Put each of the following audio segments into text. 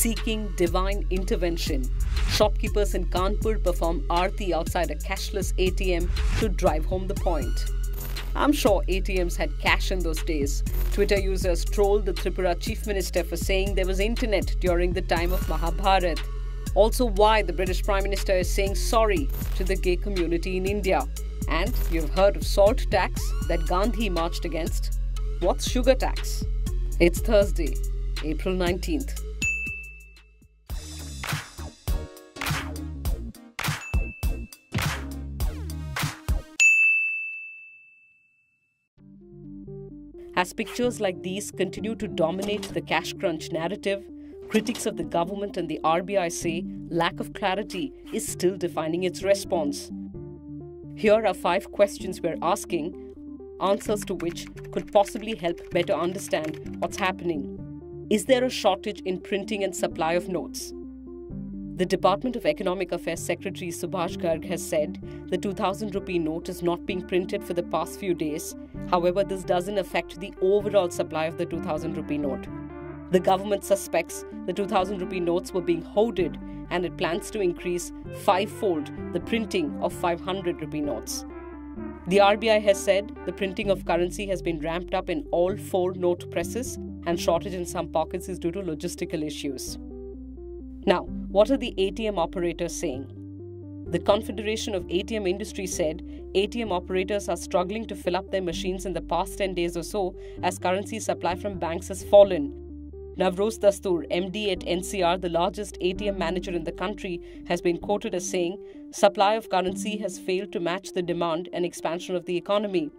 seeking divine intervention. Shopkeepers in Kanpur perform aarti outside a cashless ATM to drive home the point. I'm sure ATMs had cash in those days. Twitter users trolled the Tripura Chief Minister for saying there was internet during the time of Mahabharat. Also, why the British Prime Minister is saying sorry to the gay community in India. And you've heard of salt tax that Gandhi marched against. What's sugar tax? It's Thursday, April 19th. As pictures like these continue to dominate the cash crunch narrative, critics of the government and the RBI say lack of clarity is still defining its response. Here are 5 questions we're asking, answers to which could possibly help better understand what's happening. Is there a shortage in printing and supply of notes? The Department of Economic Affairs Secretary Subhash Garg has said the 2000 rupee note is not being printed for the past few days. However, this doesn't affect the overall supply of the 2000 rupee note. The government suspects the 2000 rupee notes were being hoarded and it plans to increase 5-fold the printing of 500 rupee notes. The RBI has said the printing of currency has been ramped up in all 4 note presses and shortage in some pockets is due to logistical issues. Now, what are the ATM operators saying? The Confederation of ATM Industry said ATM operators are struggling to fill up their machines in the past 10 days or so as currency supply from banks has fallen. Navroz Dastur, MD at NCR, the largest ATM manager in the country, has been quoted as saying, supply of currency has failed to match the demand and expansion of the economy.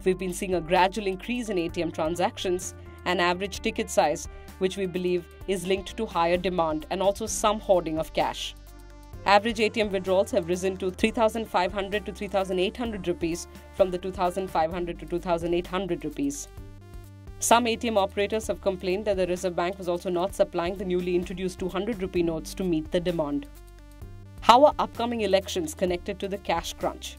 We've been seeing a gradual increase in ATM transactions and average ticket size, which we believe is linked to higher demand and also some hoarding of cash. Average ATM withdrawals have risen to 3,500 to 3,800 rupees from the 2,500 to 2,800 rupees. Some ATM operators have complained that the Reserve Bank was also not supplying the newly introduced 200 rupee notes to meet the demand. How are upcoming elections connected to the cash crunch?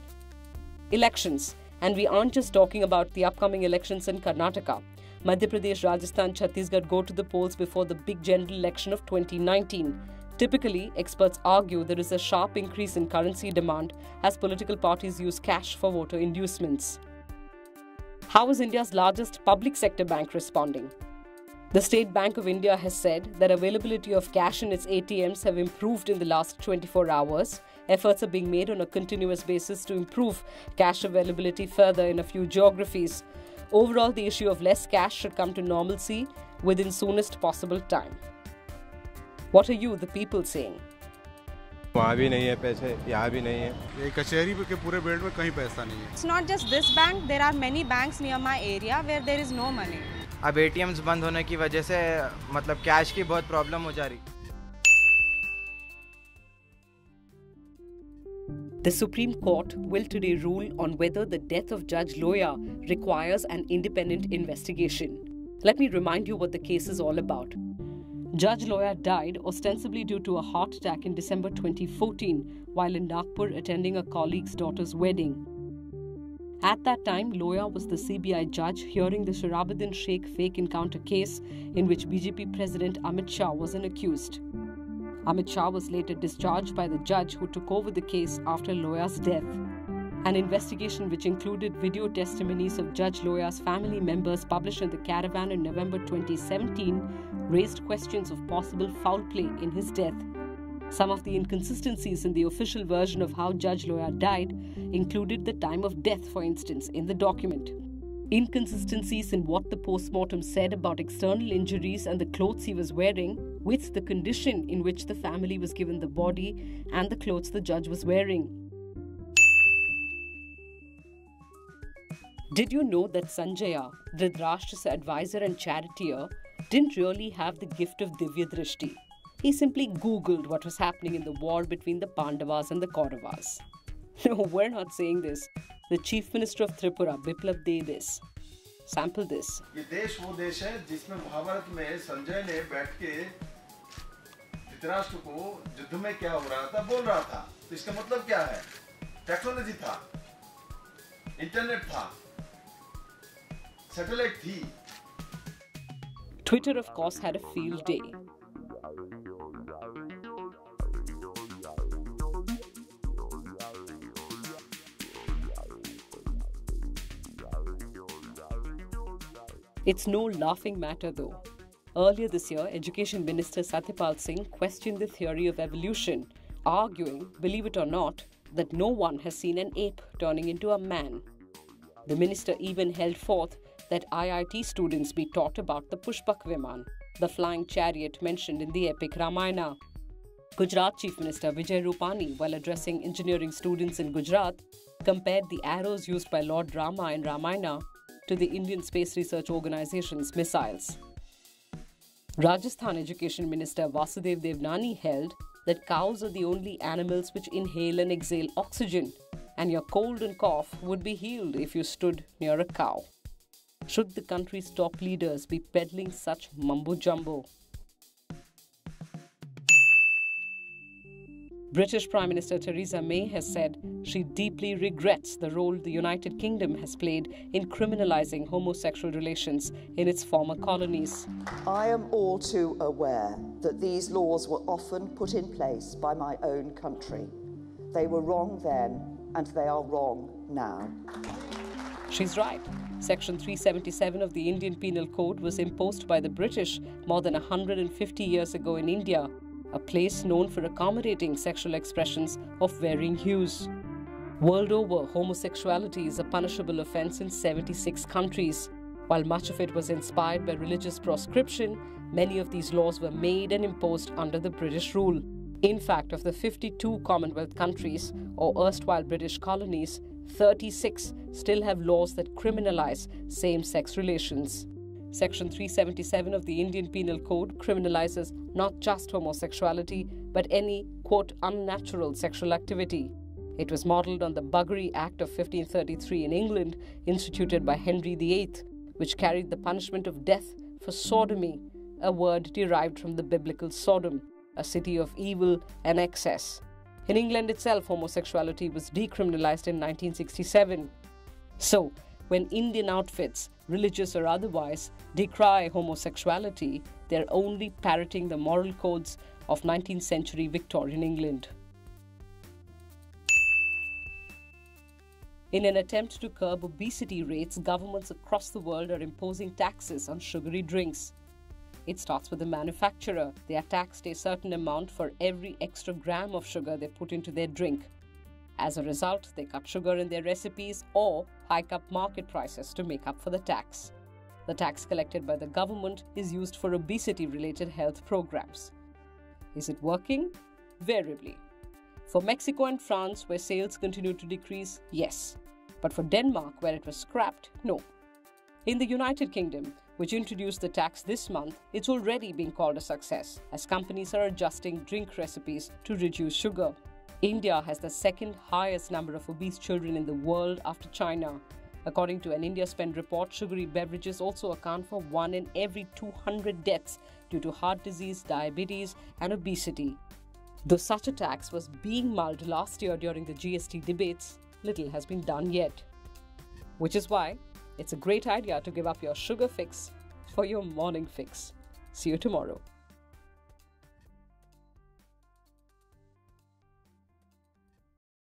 Elections, and we aren't just talking about the upcoming elections in Karnataka. Madhya Pradesh, Rajasthan, Chhattisgarh go to the polls before the big general election of 2019. Typically, experts argue there is a sharp increase in currency demand as political parties use cash for voter inducements. How is India's largest public sector bank responding? The State Bank of India has said that availability of cash in its ATMs have improved in the last 24 hours. Efforts are being made on a continuous basis to improve cash availability further in a few geographies. Overall, the issue of less cash should come to normalcy within soonest possible time. What are you, the people, saying? वहाँ भी नहीं है पैसे, यहाँ भी नहीं है। ये कचहरी के पूरे बेल्ट में कहीं पैसा नहीं है। It's not just this bank. There are many banks near my area where there is no money. अब ATMs बंद होने की वजह से मतलब कैश की बहुत प्रॉब्लम हो जा रही। The Supreme Court will today rule on whether the death of Judge Loya requires an independent investigation. Let me remind you what the case is all about. Judge Loya died ostensibly due to a heart attack in December 2014 while in Nagpur attending a colleague's daughter's wedding. At that time, Loya was the CBI judge hearing the Sharabuddin Sheikh fake encounter case in which BJP President Amit Shah was an accused. Amit Shah was later discharged by the judge who took over the case after Loya's death. An investigation which included video testimonies of Judge Loya's family members published in the Caravan in November 2017 raised questions of possible foul play in his death. Some of the inconsistencies in the official version of how Judge Loya died included the time of death, for instance, in the document. Inconsistencies in what the post-mortem said about external injuries and the clothes he was wearing, with the condition in which the family was given the body and the clothes the judge was wearing. Did you know that Sanjaya, Dhritarashtra's advisor and charioteer, didn't really have the gift of Divya Drishti? He simply Googled what was happening in the war between the Pandavas and the Kauravas. No, we're not saying this. The Chief Minister of Tripura, Biplab Davis. Sample this. ये देश वो देश है जिसमें महाभारत में संजय ने बैठ के धृतराष्ट्र को युद्ध में क्या हो रहा था बोल रहा था। तो इसका मतलब क्या है? टेक्नोलॉजी था, इंटरनेट था, सैटेलाइट थी। Twitter, of course, had a field day. It's no laughing matter though. Earlier this year, Education Minister Satyapal Singh questioned the theory of evolution, arguing, believe it or not, that no one has seen an ape turning into a man. The minister even held forth that IIT students be taught about the Pushpak Viman, the flying chariot mentioned in the epic Ramayana. Gujarat Chief Minister Vijay Rupani, while addressing engineering students in Gujarat, compared the arrows used by Lord Rama in Ramayana to the Indian Space Research Organization's missiles. Rajasthan Education Minister Vasudev Devnani held that cows are the only animals which inhale and exhale oxygen, and your cold and cough would be healed if you stood near a cow. Should the country's top leaders be peddling such mumbo-jumbo? British Prime Minister Theresa May has said she deeply regrets the role the United Kingdom has played in criminalising homosexual relations in its former colonies. I am all too aware that these laws were often put in place by my own country. They were wrong then, and they are wrong now. She's right. Section 377 of the Indian Penal Code was imposed by the British more than 150 years ago in India, a place known for accommodating sexual expressions of varying hues. World over, homosexuality is a punishable offence in 76 countries. While much of it was inspired by religious proscription, many of these laws were made and imposed under the British rule. In fact, of the 52 Commonwealth countries or erstwhile British colonies, 36 still have laws that criminalize same-sex relations. Section 377 of the Indian Penal Code criminalizes not just homosexuality, but any, quote, unnatural sexual activity. It was modelled on the Buggery Act of 1533 in England, instituted by Henry VIII, which carried the punishment of death for sodomy, a word derived from the biblical Sodom, a city of evil and excess. In England itself, homosexuality was decriminalized in 1967. So, when Indian outfits, religious or otherwise, decry homosexuality, they're only parroting the moral codes of 19th century Victorian England. In an attempt to curb obesity rates, governments across the world are imposing taxes on sugary drinks. It starts with the manufacturer. They are taxed a certain amount for every extra gram of sugar they put into their drink. As a result, they cut sugar in their recipes or hike up market prices to make up for the tax. The tax collected by the government is used for obesity-related health programs. Is it working? Variably. For Mexico and France, where sales continue to decrease, yes. But for Denmark, where it was scrapped, no. In the United Kingdom, which introduced the tax this month, it's already being called a success, as companies are adjusting drink recipes to reduce sugar. India has the second highest number of obese children in the world after China. According to an India Spend report, sugary beverages also account for 1 in every 200 deaths due to heart disease, diabetes, and obesity. Though such a tax was being mulled last year during the GST debates, little has been done yet. Which is why it's a great idea to give up your sugar fix for your morning fix. See you tomorrow.